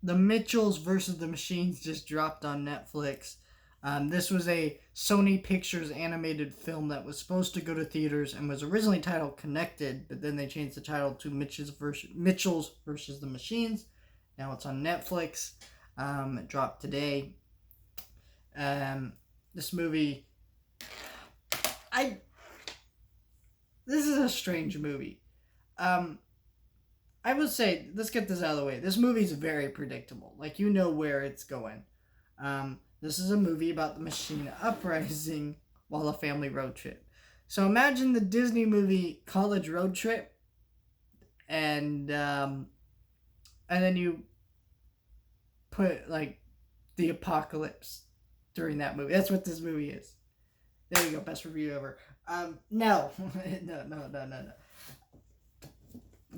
The Mitchells versus the Machines just dropped on Netflix. This was a Sony Pictures animated film that was supposed to go to theaters and was originally titled Connected, but then they changed the title to Mitchells versus the Machines. Now it's on Netflix. It dropped today. This movie, I this is a strange movie. I would say, let's get this out of the way. This movie is very predictable. Like, you know where it's going. This is a movie about the machine uprising while a family road trip. So imagine the Disney movie College Road Trip, and then you put like the apocalypse during that movie. That's what this movie is. There you go, best review ever. No, no.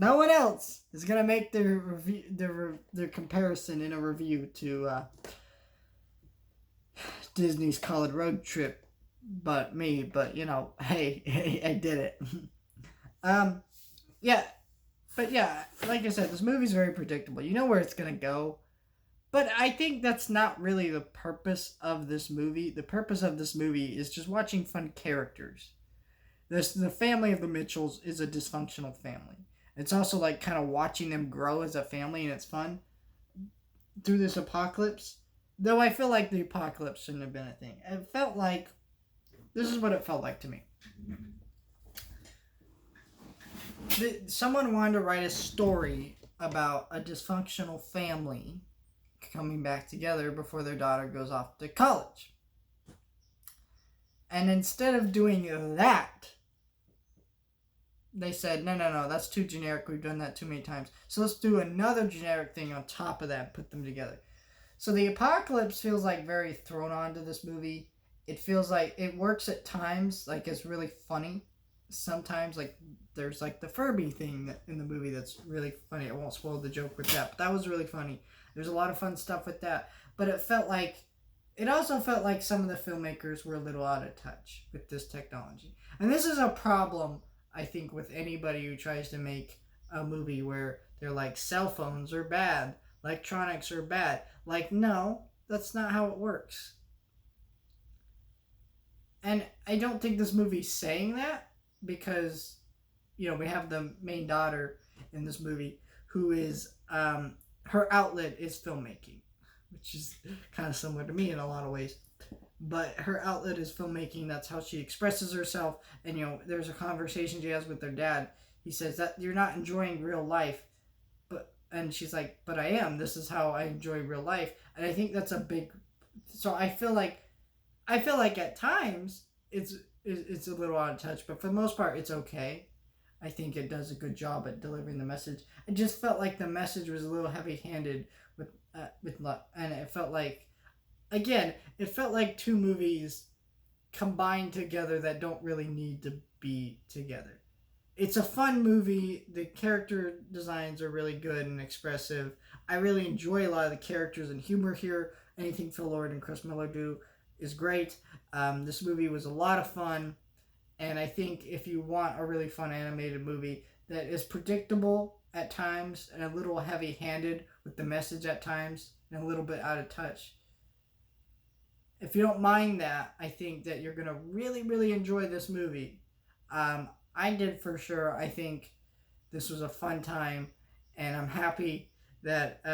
No one else is gonna make their review, their comparison in a review to Disney's College Road Trip, but me. But hey, I did it. Yeah, but yeah, like I said, this movie's very predictable. You know where it's gonna go, but I think that's not really the purpose of this movie. The purpose of this movie is just watching fun characters. The family of the Mitchells is a dysfunctional family. It's also like kind of watching them grow as a family, and it's fun through this apocalypse. Though I feel like the apocalypse shouldn't have been a thing. It felt like, this is what it felt like to me. Someone wanted to write a story about a dysfunctional family coming back together before their daughter goes off to college. And instead of doing that, they said, no, that's too generic. We've done that too many times. So let's do another generic thing on top of that and put them together. So the apocalypse feels like very thrown onto this movie. It feels like it works at times, like it's really funny. Sometimes, like, there's like the Furby thing in the movie that's really funny. I won't spoil the joke with that, but that was really funny. There's a lot of fun stuff with that. But it also felt like some of the filmmakers were a little out of touch with this technology. And this is a problem, I think, with anybody who tries to make a movie where they're like, cell phones are bad, electronics are bad. Like, no, that's not how it works. And I don't think this movie's saying that, because, we have the main daughter in this movie who is, her outlet is filmmaking, which is kind of similar to me in a lot of ways. But her outlet is filmmaking. That's how she expresses herself. And, there's a conversation she has with her dad. He says that you're not enjoying real life. And she's like, but I am. This is how I enjoy real life. And I think that's a big... So I feel like at times it's a little out of touch. But for the most part, it's okay. I think it does a good job at delivering the message. I just felt like the message was a little heavy-handed with and it felt like, again, it felt like two movies combined together that don't really need to be together. It's a fun movie. The character designs are really good and expressive. I really enjoy a lot of the characters and humor here. Anything Phil Lord and Chris Miller do is great. This movie was a lot of fun. And I think if you want a really fun animated movie that is predictable at times and a little heavy-handed with the message at times and a little bit out of touch, if you don't mind that, I think that you're going to really, really enjoy this movie. I did for sure. I think this was a fun time, and I'm happy that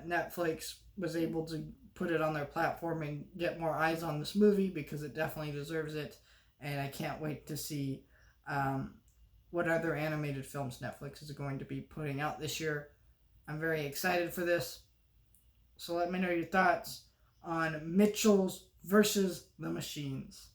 Netflix was able to put it on their platform and get more eyes on this movie, because it definitely deserves it. And I can't wait to see what other animated films Netflix is going to be putting out this year. I'm very excited for this. So let me know your thoughts on Mitchells versus the Machines.